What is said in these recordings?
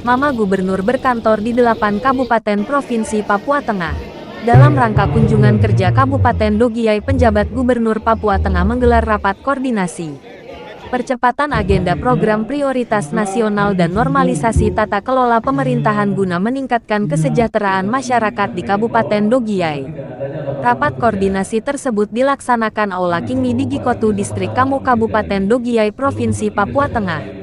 Mama Gubernur berkantor di 8 Kabupaten Provinsi Papua Tengah. Dalam rangka kunjungan kerja Kabupaten Dogiay, penjabat Gubernur Papua Tengah menggelar rapat koordinasi percepatan agenda program prioritas nasional dan normalisasi tata kelola pemerintahan guna meningkatkan kesejahteraan masyarakat di Kabupaten Dogiay. Rapat koordinasi tersebut dilaksanakan Aula Kingmi di Gikotu, Distrik Kamu, Kabupaten Dogiay, Provinsi Papua Tengah.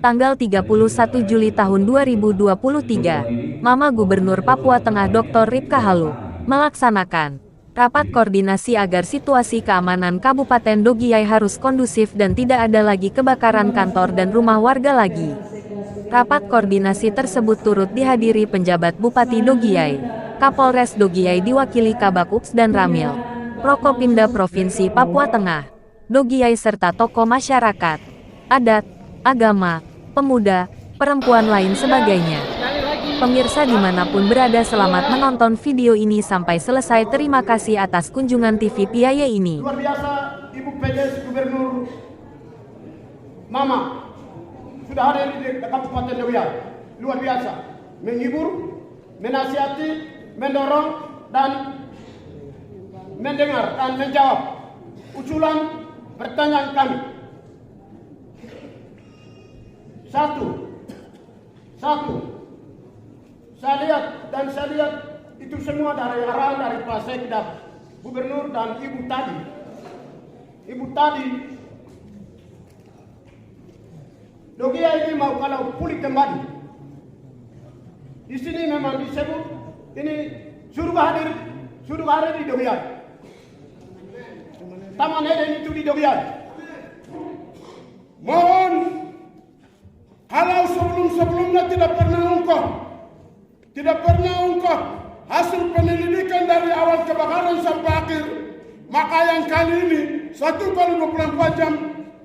Tanggal 31 Juli tahun 2023, Mama Gubernur Papua Tengah Dr. Ripka Halu melaksanakan rapat koordinasi agar situasi keamanan Kabupaten Dogiay harus kondusif dan tidak ada lagi kebakaran kantor dan rumah warga lagi. Rapat koordinasi tersebut turut dihadiri penjabat Bupati Dogiay, Kapolres Dogiay diwakili Kabak Ups dan Ramil, Prokopimda Provinsi Papua Tengah, Dogiay serta tokoh masyarakat, adat, agama, pemuda, perempuan lain sebagainya. Pemirsa dimanapun berada, selamat menonton video ini sampai selesai. Terima kasih atas kunjungan TV Piaya ini. Luar biasa, Ibu PJ Gubernur Mama sudah hadir di Kabupaten Dogiay. Luar biasa, menghibur, menasihati, mendorong, dan mendengar dan menjawab usulan pertanyaan kami. Satu, saya lihat itu semua dari arahan dari Pak Sekda Gubernur dan Ibu tadi Dogiay ini mau kalau pulih kembali. Di sini memang disebut ini surga hadir di Dogiay. Taman Eden itu di Dogiay. Mohon kalau sebelumnya tidak pernah ungkap hasil penyelidikan dari awal kebakaran sampai akhir, maka yang kali ini 1x24 jam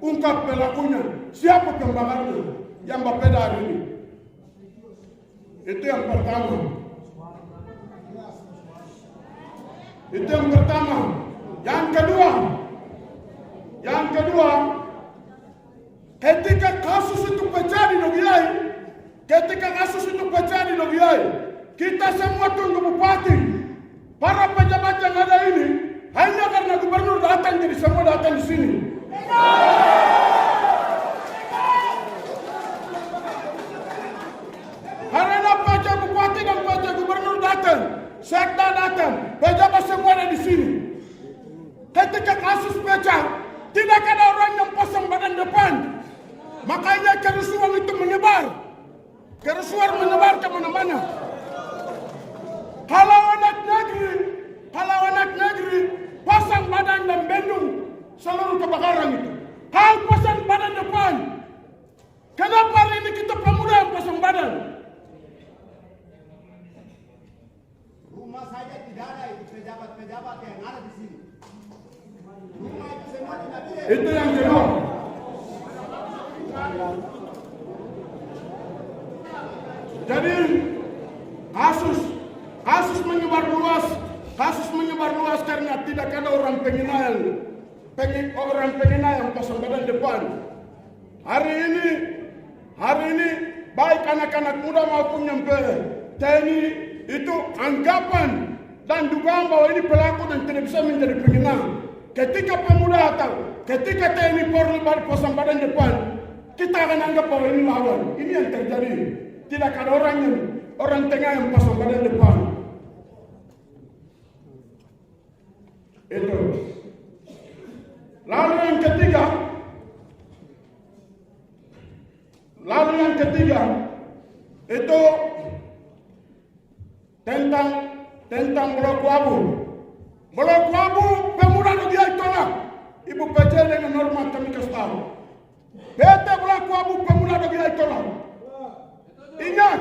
ungkap pelakunya, siapa pembakarnya yang berbeda hari ini. Itu yang pertama. Yang kedua, ketika kasus itu pecah di Dogiay, kita semua tunggu bupati, para pejabat yang ada ini, hanya karena gubernur datang jadi semua datang di sini. Karena pajak bupati dan pajak gubernur datang, sekda datang, pejabat semua ada di sini. Ketika kasus pecah, tidak ada orang yang pasang badan depan. Makanya kerusuhan itu menyebar. Kerusuhan menyebar kemana-mana. Kalau anak negeri pasang badan dan bendung seluruh kebakaran itu. Kalau pasang badan depan, kenapa hari ini kita pemuda yang pasang badan? Rumah saja tidak ada itu pejabat-pejabat yang ada di sini. Rumah itu semua tidak ada. Itu yang kedua. Jadi kasus menyebar luas karena tidak ada orang penghinaan pasang badan depan. Hari ini baik anak-anak muda maupun yang TNI itu anggapan dan dugaan bahwa ini pelaku dan tidak bisa menjadi penghina. Ketika pemuda atau ketika TNI Polri pasang badan depan, kita akan anggap bahwa ini lawan. Ini yang terjadi. Tidak ada orang tengah yang pasang badan depan. Itu. Lalu yang ketiga itu tentang Blok Wabu. Blok Wabu pemuda Dogiay tolak. Ibu PJ dengan norma kami kasih tahu. PT Blok Wabu pemuda Dogiay tolak. Ingat,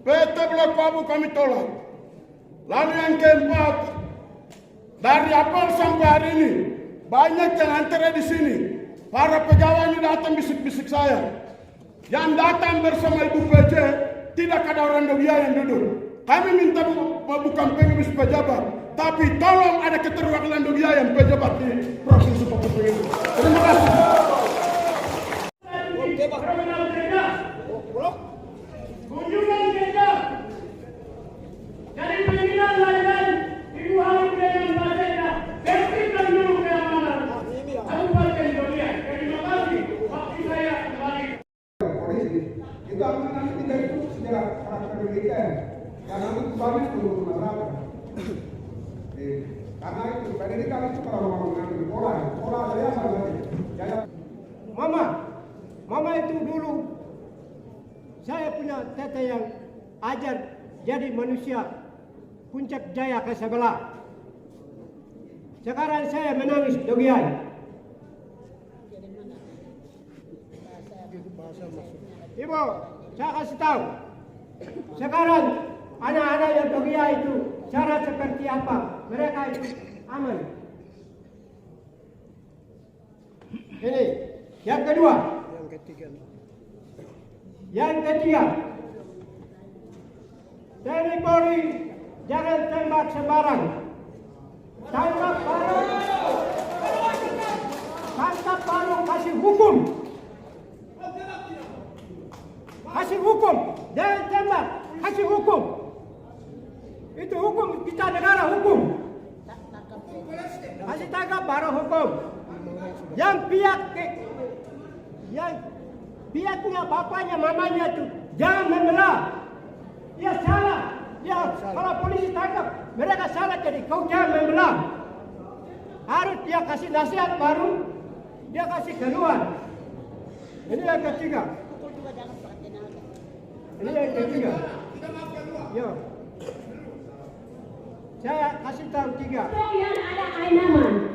PT Blok Wabu kami tolak. Lalu yang keempat, dari April sampai hari ini banyak yang antara di sini. Para pegawai ini datang bisik-bisik saya. Yang datang bersama Ibu PJ tidak ada orang Dogiay yang duduk. Kami minta bukan pengemis pejabat, tapi tolong ada keterwakilan Dogiay yang pejabat di Provinsi Papua. Terima kasih. kami tidak itu sejarah karakter militer. Karena itu banyak menurut masyarakat. Karena itu pendidikan itu kalau mau mengambil pola saya sama saya. Mama itu dulu saya punya tete yang ajar jadi manusia puncak jaya ke sebelah. Sekarang saya menangis dogian. Ibu, saya kasih tahu. Sekarang anak-anak yang dogia itu cara seperti apa? Mereka itu aman. Ini yang kedua. Yang ketiga. TNI Polri jangan tembak sembarang. Tangkap baru kasih hukum. Kasih hukum, jangan tembak, kasih hukum. Itu hukum, kita negara hukum. Kasih tangkap baru hukum. Yang pihaknya bapaknya, mamanya itu jangan membelah. Dia salah. Dia kalau polisi tangkap, mereka salah jadi kau jangan membelah. Harus dia kasih nasihat baru, dia kasih keluar. Ini yang ketiga. Ini yang ketiga. Yo. Saya kasih tahu tiga. Yang ada Ainaman.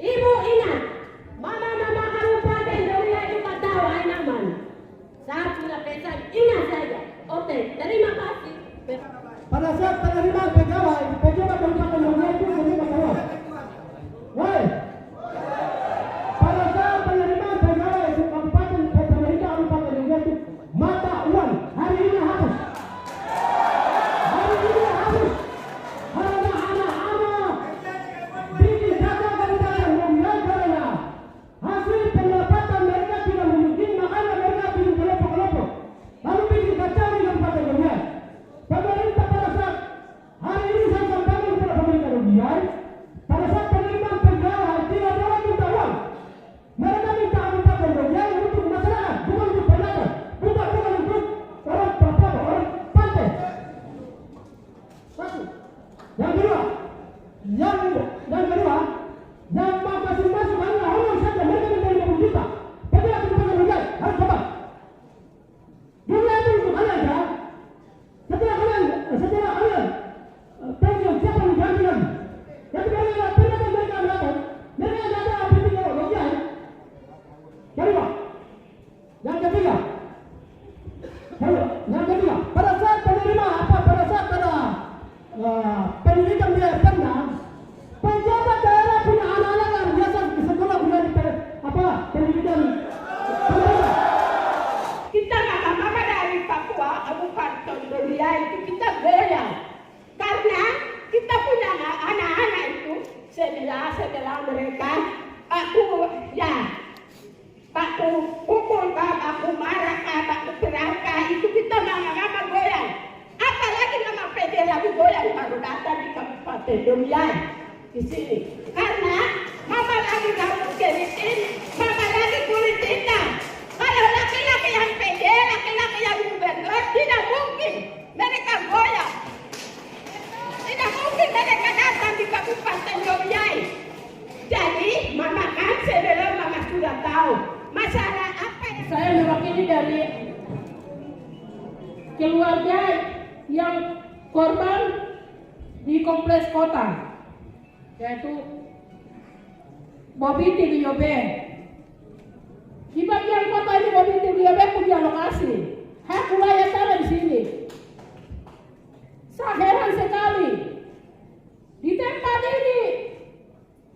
Ibu ingat, mama kabupaten Doria juga tahu Ainaman. Saya punya pesan, ingat saja. Oke, terima kasih. Pada saat penerimaan pegawai, pejabat kabupaten Doria itu menerima pegawai. Woi. Pada saat penerimaan pegawai di kabupaten pemerintah kabupaten Doria itu mata uang hari ini habis. Anak-anak bikin kata kabupaten Doria karena hasil pendapatan mereka tidak mungkin, makanya mereka bikin kelompok-kelompok. Lalu bikin kacau di kabupaten Doria. Pemerintah pada saat hari ini saya sampaikan kepada pemerintah Doria, pada saat penerimaan pegawai tidak boleh minta uang. Mereka minta kabupaten Doria untuk masyarakat, bukan untuk pendatang, bukan untuk orang Papua, orang pantai. Satu. Yang kedua, yang mau kasih masuk hanya orang saja, mereka minta 50 juta. Pejabat kabupaten Doria harus coba. Dunia itu untuk kalian ya. Setelah kalian pensiun siapa yang gantikan? Jadi mereka melakukan, mereka ada apa yang tidak Doria. Kedua, yang ketiga, pada saat penerima pada saat ada pendidikan dia pernah, pejabat daerah punya anak-anak yang biasa di sekolah punya pendidikan pemerintah. Kita mama dari Papua, Kabupaten Doria itu kita goyang. Karena kita punya anak-anak itu setelah mereka aku pukul, aku marah, aku berangka, itu kita mama goyang. Apalagi nama PD lagi goyang baru datang di Kabupaten Doria di sini. Karena mama lagi gabung keritin, mama lagi politika. Kalau laki-laki yang PD, laki-laki yang gubernur, tidak mungkin mereka goyang. Tidak mungkin mereka datang di Kabupaten Doria. Jadi mama kan sebelum mama sudah tahu masalah apa yang saya mewakili dari keluarga yang korban di kompleks kota, yaitu Bobi Tigiobe. Di bagian kota ini Bobi Tigiobe punya lokasi, hak wilayah tanah di sini. Saya heran sekali di tempat ini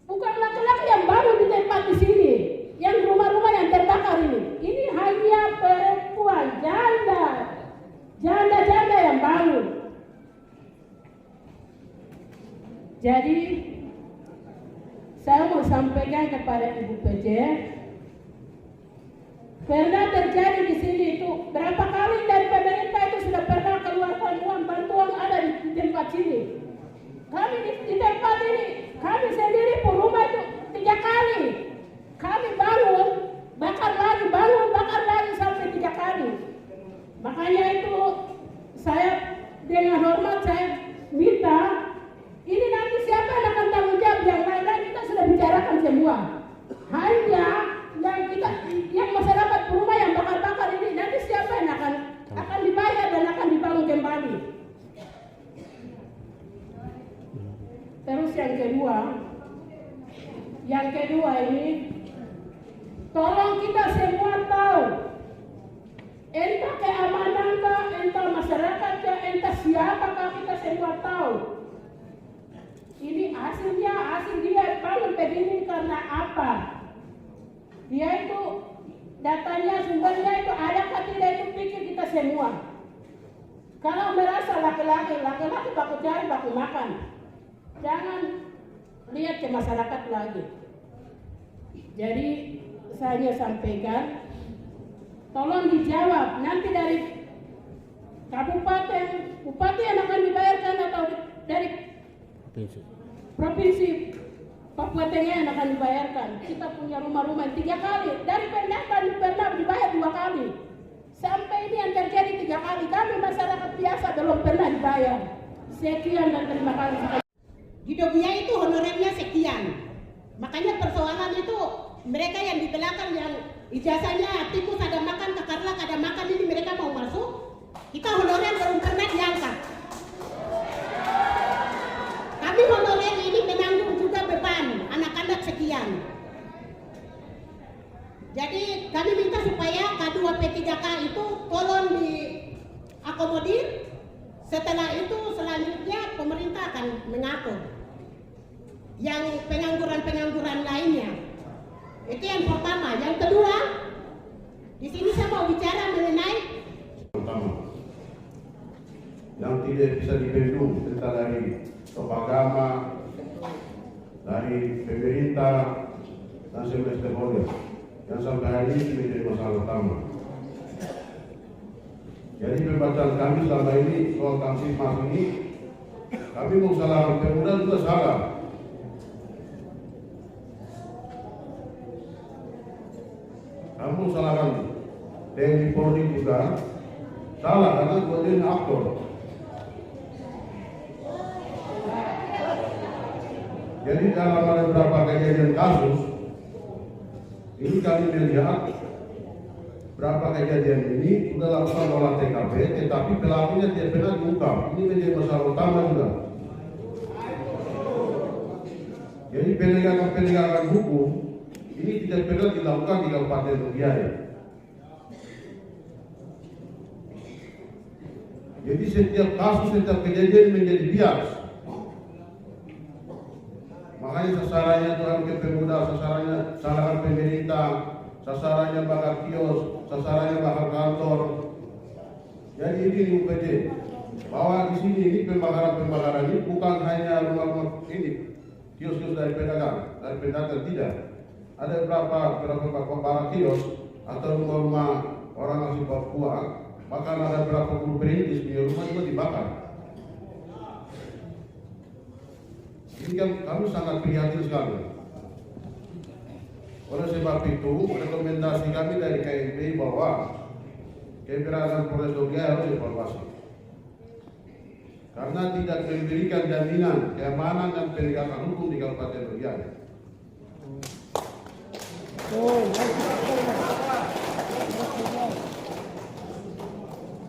bukan laki-laki yang baru di tempat di sini, yang rumah-rumah yang terbakar ini hanya perempuan janda yang bangun. Jadi saya mau sampaikan kepada Ibu PJ, pernah terjadi di sini itu berapa kali dari pemerintah itu sudah pernah keluarkan uang bantuan ada di tempat sini. Kami di tempat ini, kami sendiri pun rumah itu 3 kali. Kami bangun, bakar lagi sampai 3 kali. Makanya datanya, sumbernya itu ada, tidak itu pikir kita semua. Kalau merasa laki-laki baku cari, baku makan. Jangan lihat ke masyarakat lagi. Jadi saya sampaikan, tolong dijawab. Nanti dari kabupaten, bupati yang akan dibayarkan atau dari provinsi Papua Tengah yang akan dibayarkan. Kita punya rumah-rumah 3 kali. Dari pendataan pernah dibayar 2 kali. Sampai ini yang terjadi 3 kali. Kami masyarakat biasa belum pernah dibayar. Sekian dan terima kasih. Hidupnya itu honorernya sekian. Makanya persoalan itu mereka yang di belakang yang ijazahnya tikus ada makan, kakarlak ada makan, ini mereka mau masuk. Kita honorer belum pernah diangkat. Kami honorer ini menanggung juga beban anak-anak sekian. Jadi kami minta supaya K2 P3K itu tolong diakomodir. Setelah itu selanjutnya pemerintah akan mengatur yang pengangguran lainnya. Itu yang pertama. Yang kedua, di sini saya mau bicara mengenai pertama yang tidak bisa dibendung cerita dari tokoh agama, dari pemerintah dan semua stakeholder yang sampai hari ini menjadi masalah utama. Jadi pembacaan kami selama ini soal Kamsipmas ini, kami mau salahkan pemuda juga salah. Kamu salahkan TNI Polri juga salah karena dua-duanya aktor. Jadi dalam ada beberapa kejadian kasus ini kami melihat berapa kejadian ini sudah lakukan olah TKP, tetapi pelakunya tidak pernah diungkap. Ini menjadi masalah utama juga. Jadi penegakan hukum ini tidak pernah dilakukan di Kabupaten Logiai. Jadi setiap kasus, setiap kejadian menjadi bias. Makanya sasarannya Tuhan ke pemuda, sasarannya salahkan pemerintah, sasarannya bakar kios, sasarannya bakar kantor. Jadi ini UPD bahwa di sini ini pembakaran ini bukan hanya rumah-rumah ini kios-kios dari pedagang tidak. Ada beberapa kios atau rumah-rumah orang asli Papua, bahkan ada beberapa puluh perintis di rumah juga dibakar. Ini kan kami sangat prihatin sekali. Oleh sebab itu, rekomendasi kami dari KMPI bahwa keberadaan Polres Logiai harus dievaluasi. Karena tidak memberikan jaminan keamanan dan penegakan hukum di Kabupaten Logiai.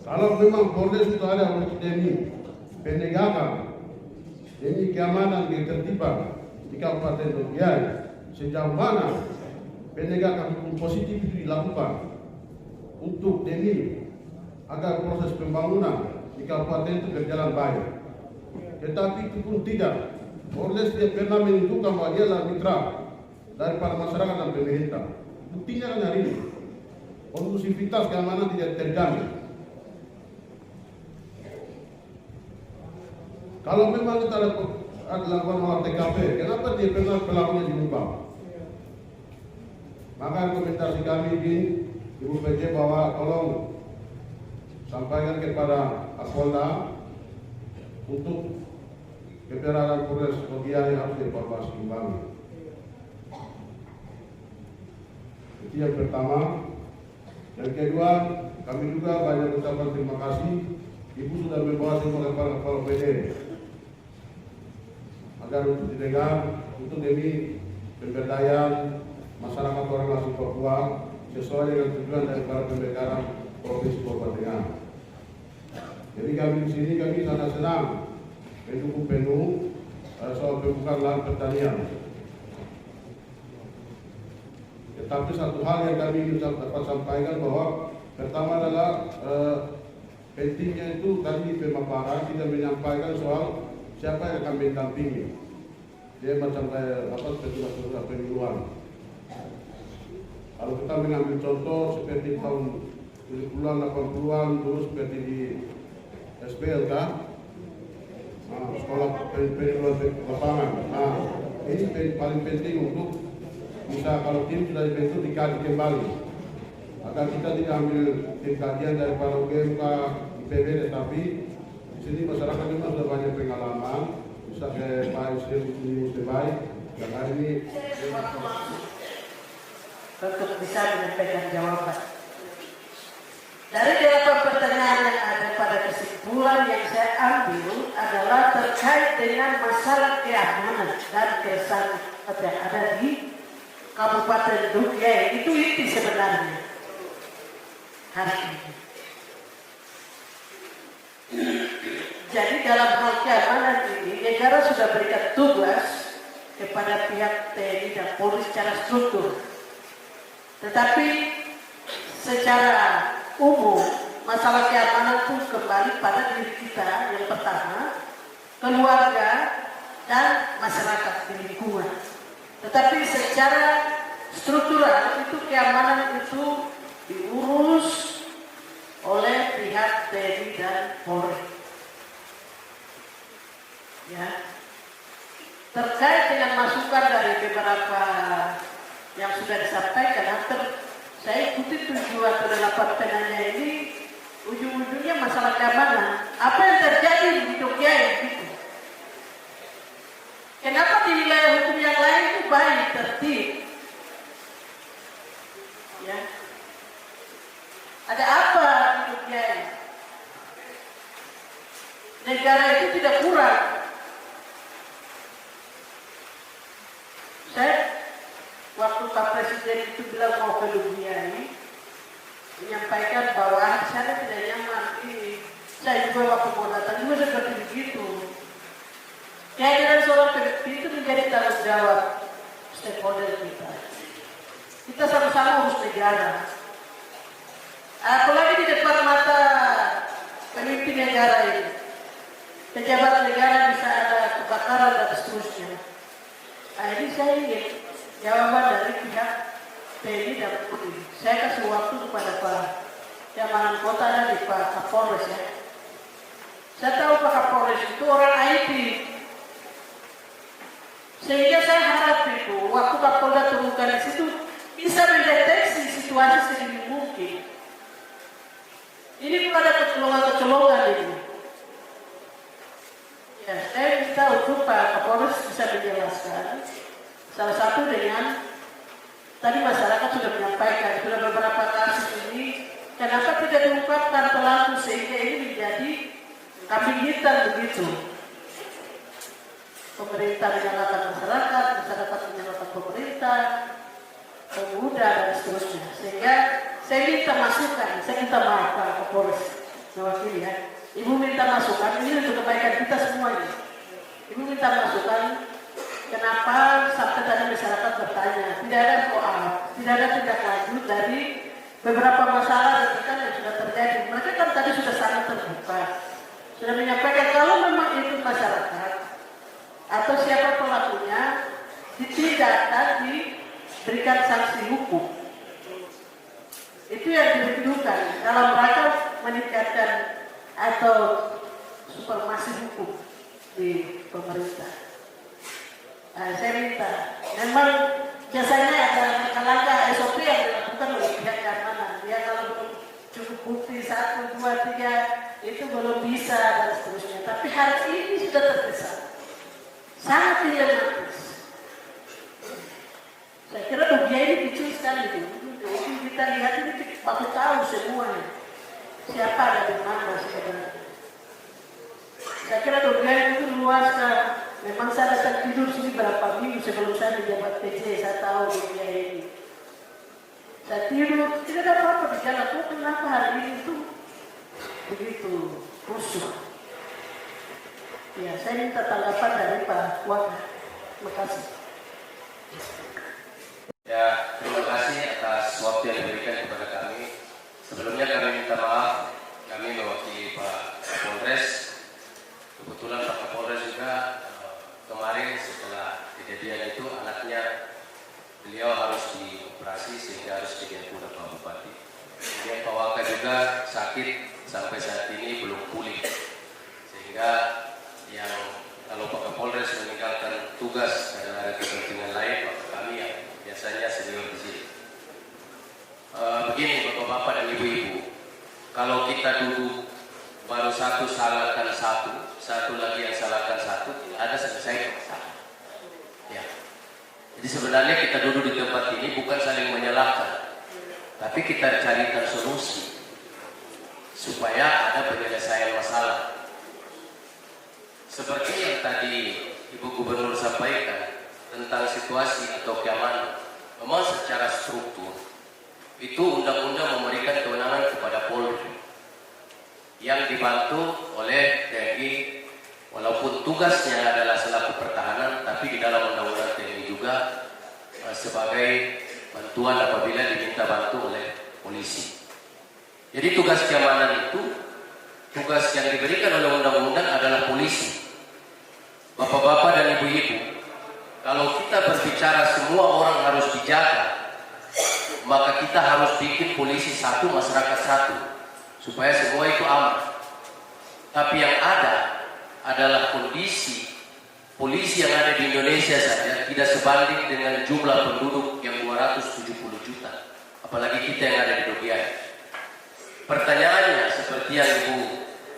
Kalau memang Polres itu ada untuk demi penegakan, demi keamanan dan ketertiban di Kabupaten Logiai, sejauh mana penegakan hukum positif itu dilakukan untuk demi agar proses pembangunan di Kabupaten itu berjalan baik. Tetapi itu pun tidak. Polres tidak pernah menunjukkan bahwa dia adalah mitra daripada masyarakat dan pemerintah. Buktinya kan hari ini kondusivitas keamanan tidak terjamin. Kalau memang kita lakukan olah TKP, kenapa dia pernah pelakunya diungkap? Maka rekomendasi kami di Ibu PJ bahwa tolong sampaikan kepada Kapolda untuk keberadaan Polres Logiai harus dievaluasi kembali. Itu yang pertama. Yang kedua, kami juga banyak ucapan terima kasih. Ibu sudah membawa semua kepala PD agar untuk didengar untuk demi pemberdayaan masyarakat orang asli Papua sesuai dengan tujuan dari para pembekaran Provinsi Papua Tengah. Jadi kami di sini sangat senang mendukung penuh soal pembukaan lahan pertanian. Tetapi satu hal yang kami dapat sampaikan bahwa pertama adalah pentingnya itu tadi pemaparan tidak menyampaikan soal siapa yang akan mendampingi. Dia macam kayak petugas-petugas pemiluan. Kalau kita mengambil contoh seperti tahun 70-an, 80-an dulu seperti di SPLK, sekolah penjualan lapangan. Ini paling penting untuk bisa kalau tim sudah dibentuk dikaji kembali agar kita tidak ambil tim kajian dari para UGMK, IPB, tetapi di sini masyarakat juga sudah banyak pengalaman, bisa ke Pak Yusril ini baik dan hari ini untuk bisa menyampaikan jawaban. Dari jawaban pertanyaan yang ada pada kesimpulan yang saya ambil adalah terkait dengan masalah keamanan dan keresahan yang ada di Kabupaten Dugiai. Itu inti sebenarnya hari ini. Jadi dalam hal keamanan ini negara sudah berikan tugas kepada pihak TNI dan Polri secara struktur. Tetapi secara umum masalah keamanan pun kembali pada diri kita yang pertama, keluarga dan masyarakat di lingkungan. Tetapi secara struktural itu keamanan itu diurus oleh pihak TNI dan Polri. Ya. Terkait dengan masukan dari beberapa yang sudah disampaikan, saya ikuti 7 atau 8 penanya ini, ujung-ujungnya masalah keamanan. Apa yang terjadi di Dugiai gitu? Kenapa di wilayah hukum yang lain itu baik, tertib? Ya. Ada apa di Dugiai? Negara itu tidak kurang. Saya waktu Pak Presiden itu bilang mau ke Dugiai, menyampaikan bahwa saya tidak nyaman ini. Saya juga waktu mau datang juga seperti begitu. Kehadiran seorang pemimpin itu menjadi tanggung jawab stakeholder kita. Kita sama-sama urus negara. Apalagi di depan mata pemimpin negara ini. Pejabat negara bisa ada kebakaran dan seterusnya. Ini saya ingin jawaban dari pihak TNI dan Polri. Saya kasih waktu kepada Pak Keamanan Kota dan di Pak Kapolres ya. Saya tahu Pak Kapolres itu orang IT. Sehingga saya harap itu waktu Kapolda turunkan di situ bisa mendeteksi situasi sedini mungkin. Ini bukan ada kecolongan-kecolongan ini. Ya, saya minta untuk Pak Kapolres bisa menjelaskan. Salah satu dengan tadi masyarakat sudah menyampaikan, sudah beberapa kasus ini, kenapa tidak diungkapkan pelaku sehingga ini menjadi kambing hitam begitu. Pemerintah menyalahkan masyarakat, masyarakat menyalahkan pemerintah, pemuda dan seterusnya. Sehingga saya minta masukan, saya minta maaf Pak Kapolres, mewakili ya. Ibu minta masukan, ini untuk kebaikan kita semuanya. Ibu minta masukan. Kenapa sampai tadi masyarakat bertanya, tidak ada soal, tidak ada tindak lanjut dari beberapa masalah yang sudah terjadi. Mereka kan tadi sudah sangat terbuka, sudah menyampaikan kalau memang itu masyarakat atau siapa pelakunya ditindak dan diberikan sanksi hukum. Itu yang dibutuhkan dalam rangka meningkatkan atau supremasi hukum di pemerintah. Saya minta, memang biasanya ada langkah-langkah SOP yang dilakukan oleh pihak keamanan. Dia kalau belum cukup bukti 1, 2, 3 itu belum bisa dan seterusnya. Tapi hari ini sudah terkesan sangat dilematis. Saya kira Dugiai ini kecil sekali. Kita lihat ini baru tahu semuanya siapa ada di mana sebenarnya. Saya kira Dugiai itu luas. Memang saya datang tidur sini berapa minggu sebelum saya menjabat PJ, saya tahu dunia ini. Saya tidur, tidak ada apa-apa di jalan. Oh, kenapa hari ini itu begitu rusuh? Ya, saya minta tanggapan dari Pak Waka. Terima kasih. Ya, terima kasih atas waktu yang diberikan kepada kami. Sebelumnya kami minta maaf, kami mewakili Pak Kapolres. Kebetulan Pak Kapolres juga kemarin setelah kejadian itu anaknya beliau harus dioperasi sehingga harus juga sakit sampai saat ini belum pulih. Sehingga yang kalau Pak Kapolres meninggalkan tugas karena ada kepentingan lain, maka kami yang biasanya senior di sini. Begini Bapak-bapak dan Ibu-ibu, kalau kita duduk baru satu salahkan satu lagi yang salahkan satu, tidak ada selesai masalah. Ya. Jadi sebenarnya kita duduk di tempat ini bukan saling menyalahkan, tapi kita carikan solusi supaya ada penyelesaian masalah. Seperti yang tadi Ibu Gubernur sampaikan tentang situasi atau keamanan, memang secara struktur itu undang-undang memberikan kewenangan kepada Polri yang dibantu oleh TNI, walaupun tugasnya adalah selaku pertahanan, tapi di dalam undang-undang TNI juga sebagai bantuan apabila diminta bantu oleh polisi. Jadi tugas keamanan itu, tugas yang diberikan oleh undang-undang adalah polisi. Bapak-bapak dan ibu-ibu, kalau kita berbicara semua orang harus dijaga, maka kita harus bikin polisi satu, masyarakat satu, supaya semua itu aman. Tapi yang ada adalah kondisi polisi yang ada di Indonesia saja tidak sebanding dengan jumlah penduduk yang 270 juta, apalagi kita yang ada di Dogiai. Pertanyaannya seperti yang Ibu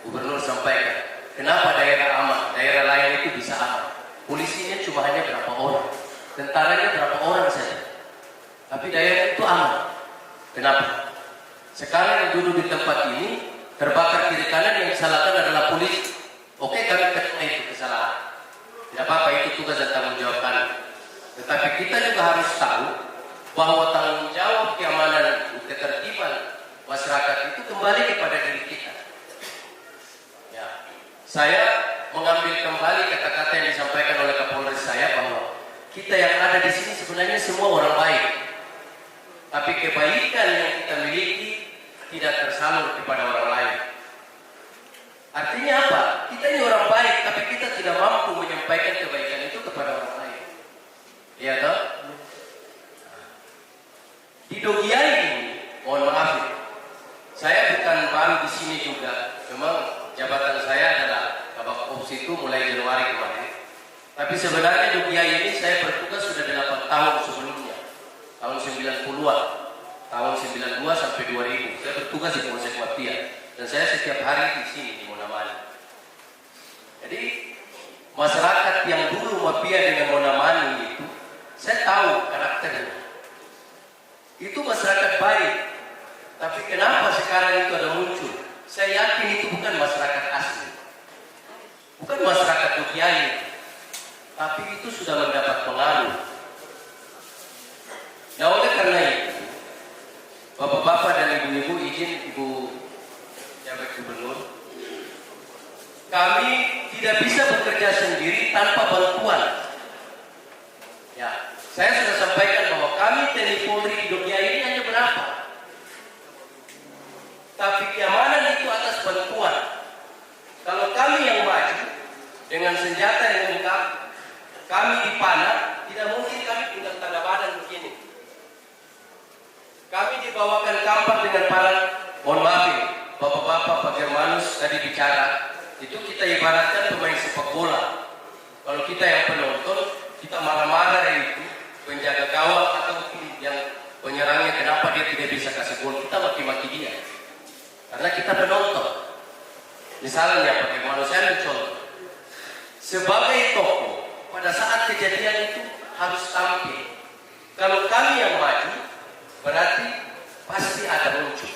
Gubernur sampaikan, kenapa daerah aman, daerah lain itu bisa aman? Polisinya cuma hanya berapa orang, tentaranya berapa orang saja, tapi daerah itu aman. Kenapa? Sekarang yang duduk di tempat ini terbakar kiri kanan, yang disalahkan adalah polisi. Oke, kami terima itu kesalahan, tidak apa-apa, itu tugas dan tanggung jawab kami. Tetapi kita juga harus tahu bahwa tanggung jawab keamanan, ketertiban masyarakat itu kembali kepada diri kita. Ya, saya mengambil kembali kata-kata yang disampaikan oleh Kapolres saya bahwa kita yang ada di sini sebenarnya semua orang baik, tapi kebaikan yang kita miliki tidak tersalur kepada orang lain. Artinya apa? Kita ini orang baik, tapi kita tidak mampu menyampaikan kebaikan itu kepada orang lain. Iya toh? Di Dogiai ini, mohon maaf, saya bukan baru di sini juga. Memang jabatan saya adalah Kabak Ops itu mulai Januari kemarin. Tapi sebenarnya Dogiai ini saya bertugas sudah 8 tahun sebelumnya, tahun 90-an. Tahun 92 sampai 2000 saya bertugas di Polsek Wapia, dan saya setiap hari di sini di Monamani. Jadi masyarakat yang dulu Wapia dengan Monamani itu saya tahu karakternya. Itu masyarakat baik, tapi kenapa sekarang itu ada muncul? Saya yakin itu bukan masyarakat asli, bukan masyarakat Dogiai, tapi itu sudah mendapat pengaruh. Nah, oleh karena itu, Bapak-bapak dan ibu-ibu, izin Ibu Jabat Gubernur, kami tidak bisa bekerja sendiri tanpa bantuan. Ya, saya sudah sampaikan bahwa kami TNI Polri di Dogiai ini hanya berapa, tapi keamanan itu atas bantuan. Kalau kami yang maju dengan senjata yang lengkap, kami dipanah, tidak mungkin kami tinggal tanda badan begini. Kami dibawakan kampak dengan para, mohon maaf, bapak-bapak, Pak Germanus tadi bicara, itu kita ibaratkan pemain sepak bola. Kalau kita yang penonton, kita marah-marah itu penjaga gawang atau yang penyerangnya, kenapa dia tidak bisa kasih gol, kita maki-maki dia. Karena kita penonton. Misalnya Pak Germanus, saya ambil contoh. Sebagai tokoh, pada saat kejadian itu harus tampil. Kalau kami yang maju, berarti pasti ada muncul.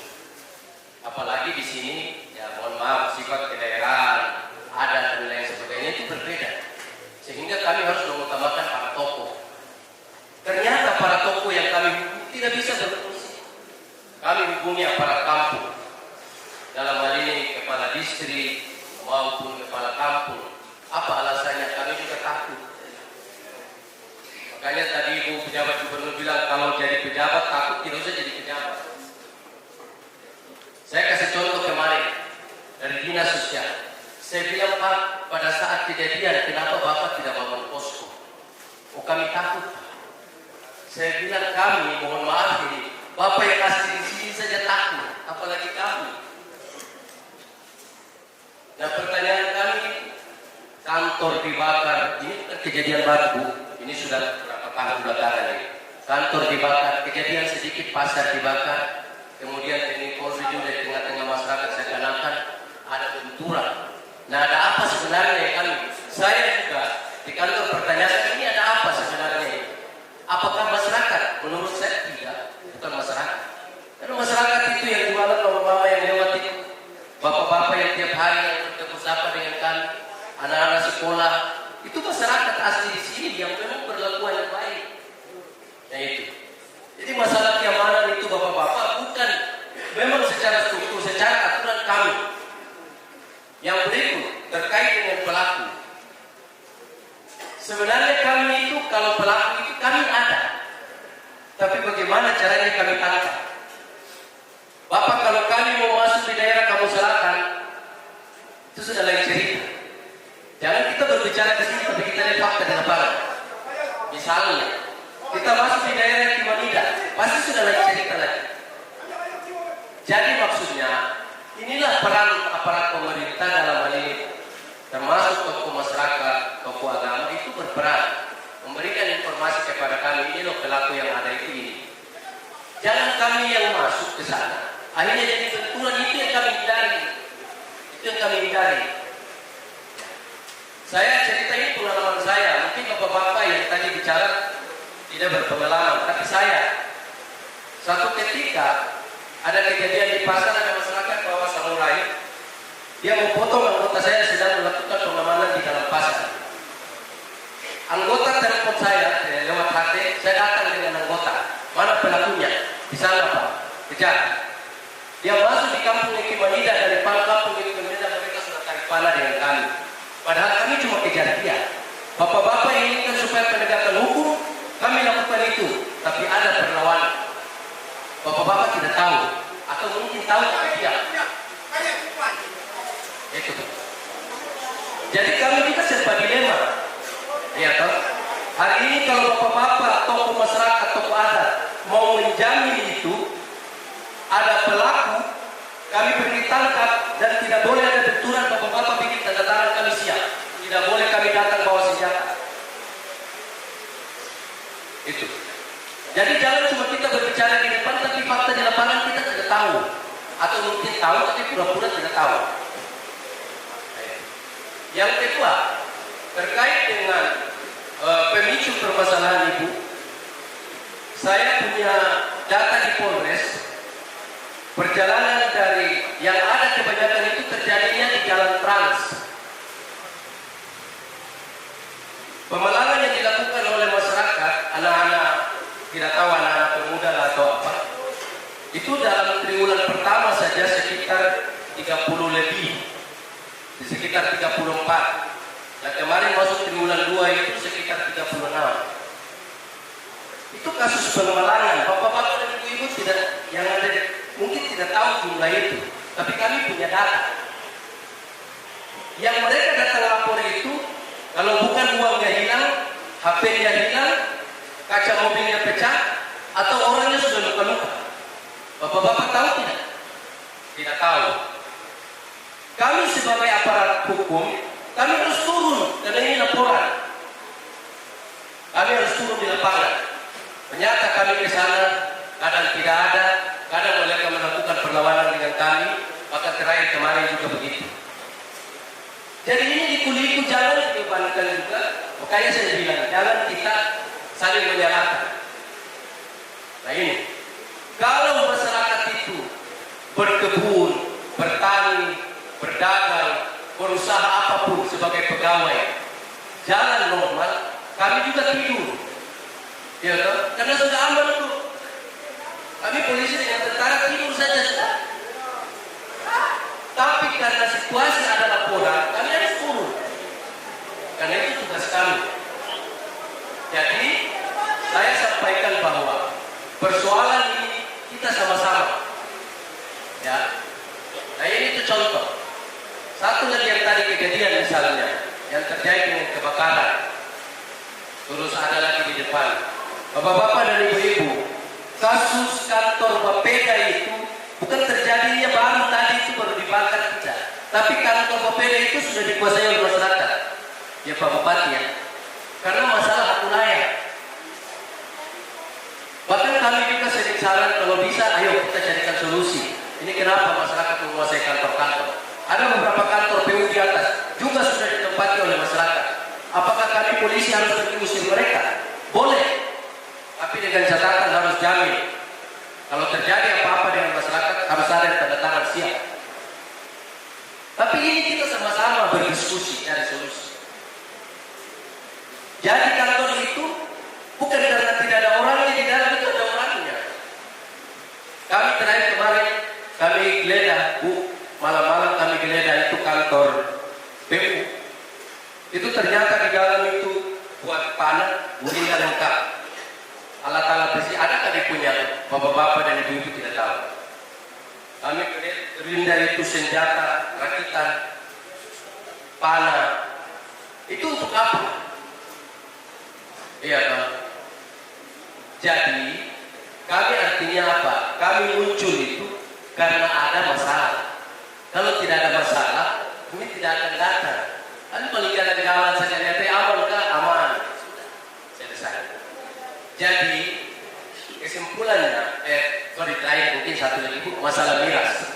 Apalagi di sini, ya mohon maaf, sifat kedaerahan, adat dan lain sebagainya itu berbeda. Sehingga kami harus mengutamakan para tokoh. Ternyata para tokoh yang kami hubungi tidak bisa berfungsi. Kami hubungi aparat kampung, dalam hal ini kepala distrik maupun kepala kampung. Apa alasannya? Kami juga takut. Makanya tadi Ibu Pejabat Gubernur bilang kalau jadi pejabat takut, tidak usah jadi pejabat. Saya kasih contoh kemarin dari Dinas Sosial. Saya bilang, Pak, pada saat kejadian kenapa Bapak tidak bangun posko? Oh, kami takut. Saya bilang, kami mohon maaf ini, Bapak yang asli di sini saja takut, apalagi kami. kantor dibakar, kejadian sedikit pasar dibakar, kemudian TNI Polri juga di tengah-tengah masyarakat seakan-akan ada benturan. Nah, ada apa sebenarnya kan? Saya juga di kantor pertanyaan ini ada apa sebenarnya? Apakah masyarakat? Menurut saya tidak, bukan masyarakat. Karena masyarakat itu yang jualan mama-mama yang lewat itu, bapak-bapak yang tiap hari yang berdebat dengan kami, anak-anak sekolah, itu masyarakat asli di sini yang memang perlakuan yang baik. Nah itu. Jadi masalah keamanan itu bapak-bapak bukan memang secara struktur, secara aturan kami. Yang berikut terkait dengan pelaku. Sebenarnya kami itu kalau pelaku itu kami ada. Tapi bagaimana caranya kami tangkap? Bapak kalau kami mau masuk di daerah kamu Selatan, itu sudah lain cerita. Jangan kita berbicara di sini tapi kita lihat fakta di lapangan. Misalnya, kita masuk di daerah Kimanida, pasti sudah lain cerita lagi. Jadi maksudnya, inilah peran aparat pemerintah dalam hal ini, termasuk tokoh masyarakat, tokoh agama itu berperan memberikan informasi kepada kami, ini loh pelaku yang ada itu ini. Jangan kami yang masuk ke sana. Akhirnya jadi benturan, itu yang kami hindari. Itu yang kami hindari. Saya ceritain pengalaman saya. Mungkin bapak-bapak yang tadi bicara tidak berpengalaman, tapi saya satu ketika ada kejadian di pasar, ada masyarakat bawa samurai. Dia memotong anggota saya sedang melakukan pengamanan di dalam pasar. Anggota telepon saya lewat HP, saya datang dengan anggota. Mana pelakunya? Di sana Pak, kejar. Dia masuk di kampung Kimanida, dari kampung Kimanida mereka sudah tarik panah dengan kami. Padahal kami cuma kejar dia. Bapak-bapak inginkan supaya penegakan hukum, kami lakukan itu. Tapi ada perlawanan. Bapak-bapak tidak tahu, atau mungkin tahu tapi dia. Itu. Jadi kami kita serba dilema. Ya toh? Hari ini kalau bapak-bapak, tokoh masyarakat, tokoh adat mau menjamin itu, ada pelaku, kami pergi tangkap dan tidak boleh ada benturan, bapak-bapak bikin tanda tangan kami siap. Tidak boleh kami datang bawa senjata. Itu. Jadi jangan cuma kita berbicara di depan, tapi fakta di lapangan kita tidak tahu. Atau mungkin tahu, tapi pura-pura tidak tahu. Yang kedua, terkait dengan pemicu permasalahan ibu, saya punya data di Polres. Perjalanan dari yang ada kebanyakan itu terjadinya di jalan trans. Pemalangan yang dilakukan oleh masyarakat, anak-anak, tidak tahu anak-anak pemuda atau apa, itu dalam triwulan pertama saja sekitar 30 lebih, sekitar 34. Nah kemarin masuk triwulan 2 itu sekitar 36. Itu kasus pemalangan. Bapak-bapak dan ibu-ibu tidak, yang ada mungkin tidak tahu jumlah itu, tapi kami punya data. Yang mereka datang lapor itu, kalau bukan uangnya hilang, HP-nya hilang, kaca mobilnya pecah, atau orangnya sudah luka-luka. Bapak-bapak tahu tidak? Tidak tahu. Kami sebagai aparat hukum, kami harus turun, karena ini laporan. Kami harus turun di lapangan. Ternyata kami ke sana, kadang tidak ada, kadang mereka melakukan perlawanan dengan kami, bahkan terakhir kemarin juga begitu. Jadi ini liku-liku jangan dibebankan juga, makanya saya bilang, jangan kita saling menyalahkan. Nah ini, kalau masyarakat itu berkebun, bertani, berdagang, berusaha apapun sebagai pegawai, jalan normal, kami juga tidur. Ya kan? Karena sudah aman itu. Kami polisi dengan tentara tidur saja sudah. Tapi karena situasi ada laporan, kami harus turun. Karena itu tugas kami. Jadi saya sampaikan bahwa persoalan ini kita sama-sama. Ya. Nah ini itu contoh. Satu lagi yang tadi kejadian misalnya, yang terjadi dengan kebakaran. Terus ada lagi di depan. Bapak-bapak dan ibu-ibu, kasus kantor Bapeda itu bukan terjadinya baru tadi itu baru dibakar tidak. Tapi kantor Bapeda itu sudah dikuasai oleh masyarakat. Ya Pak Bupati ya. Karena masalah hak wilayah. kami juga sering saran kalau bisa, ayo kita carikan solusi. Ini kenapa masyarakat menguasai kantor-kantor? Ada beberapa kantor PU di atas juga sudah ditempati oleh masyarakat. Apakah kami polisi harus pergi usir mereka? Boleh, tapi dengan catatan harus jamin. Kalau terjadi apa-apa dengan masyarakat harus ada yang tanda tangan siap. Tapi ini kita sama-sama berdiskusi cari solusi. Jadi kantor itu bukan karena tidak ada orangnya di dalam, itu ada orangnya. Kami terakhir kemarin kami geledah, malam-malam kami geledah itu kantor PU. Itu ternyata di dalam itu buat panah, bunyinya lengkap. Alat-alat besi ada tadi punya bapak-bapak dan ibu-ibu tidak tahu. Kami gerinda itu senjata, rakitan, panah. Itu untuk apa? Iya kan? Jadi kami artinya apa? Kami muncul itu karena ada masalah. Kalau tidak ada masalah, ini tidak akan datang. Kan paling jalan-jalan saja lihat aman kah? Aman. Sudah selesai. Jadi kesimpulannya, terakhir mungkin satu lagi masalah miras.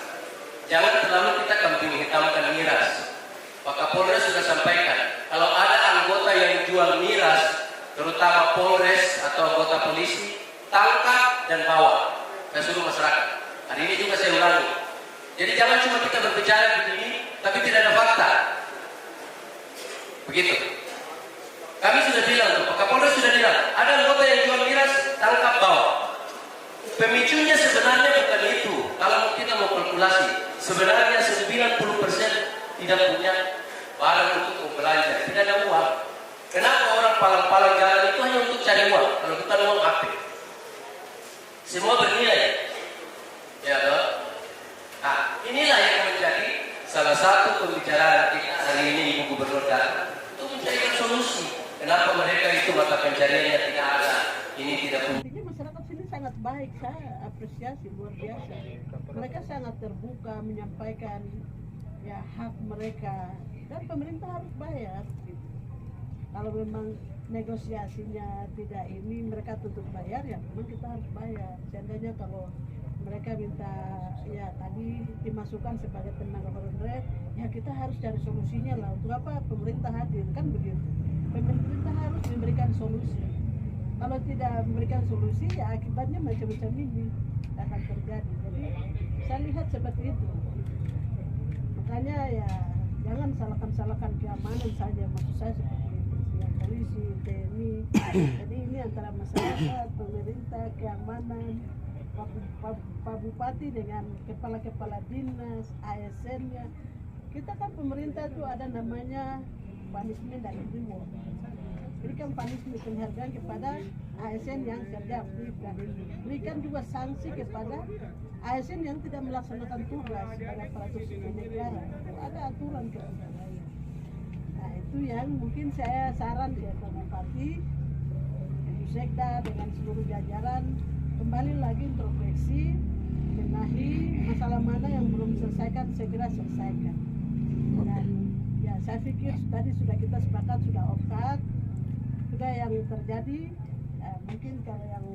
Jangan terlalu kita kambing hitamkan miras. Pak Kapolres sudah sampaikan, kalau ada anggota yang jual miras, terutama Polres atau anggota polisi, tangkap dan bawa. Saya suruh masyarakat. Hari ini juga saya ulangi. Jadi jangan cuma kita berbicara begini, tapi tidak ada fakta. Begitu. Kami sudah bilang, Pak Kapolres sudah bilang, ada anggota yang jual miras, tangkap bawa. Pemicunya sebenarnya bukan itu. Kalau kita mau kalkulasi, sebenarnya 90% tidak punya barang untuk belanja, tidak ada uang. Kenapa orang palang-palang jalan itu hanya untuk cari uang? Kalau kita uang apa? Semua bernilai. Ya toh? Nah, inilah yang menjadi salah satu pembicaraan kita hari ini Ibu Gubernur datang untuk mencarikan solusi. Kenapa mereka itu mata pencariannya tidak ada? Ini tidak punya. Masyarakat sini sangat baik, saya apresiasi luar biasa. Mereka sangat terbuka menyampaikan ya hak mereka dan pemerintah harus bayar. Kalau memang negosiasinya tidak ini mereka tuntut bayar, ya memang kita harus bayar. Seandainya kalau mereka minta ya tadi dimasukkan sebagai tenaga honorer, ya kita harus cari solusinya lah. Untuk apa pemerintah hadir, kan begitu. Pemerintah harus memberikan solusi. Kalau tidak memberikan solusi, ya akibatnya macam-macam ini akan terjadi. Jadi saya lihat seperti itu. Makanya ya jangan salahkan keamanan saja, maksud saya seperti itu. Ya, polisi, TNI. Jadi ini antara masyarakat, pemerintah, keamanan, Pak Bupati dengan kepala-kepala dinas, ASN-nya. Kita kan pemerintah itu ada namanya punishment dan reward. Berikan punishment penghargaan kepada ASN yang kerja aktif dan berikan juga sanksi kepada ASN yang tidak melaksanakan tugas sebagai aparatur sipil negara. Ada aturan kepada. Nah itu yang mungkin saya saran ya Pak Bupati, Ibu Sekda dengan seluruh jajaran kembali lagi introspeksi, benahi masalah mana yang belum diselesaikan segera selesaikan. Dan ya saya pikir tadi sudah kita sepakat sudah off-cut. Juga yang terjadi mungkin kalau yang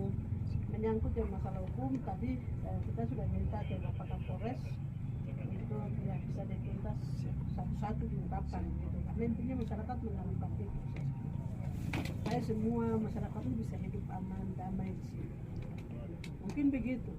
menyangkut yang masalah hukum tadi kita sudah minta ke Bapak Kapolres itu ya bisa dituntas satu-satu diungkapkan gitu. Karena intinya masyarakat menghormati proses supaya semua masyarakat itu bisa hidup aman damai di sini. Mungkin begitu.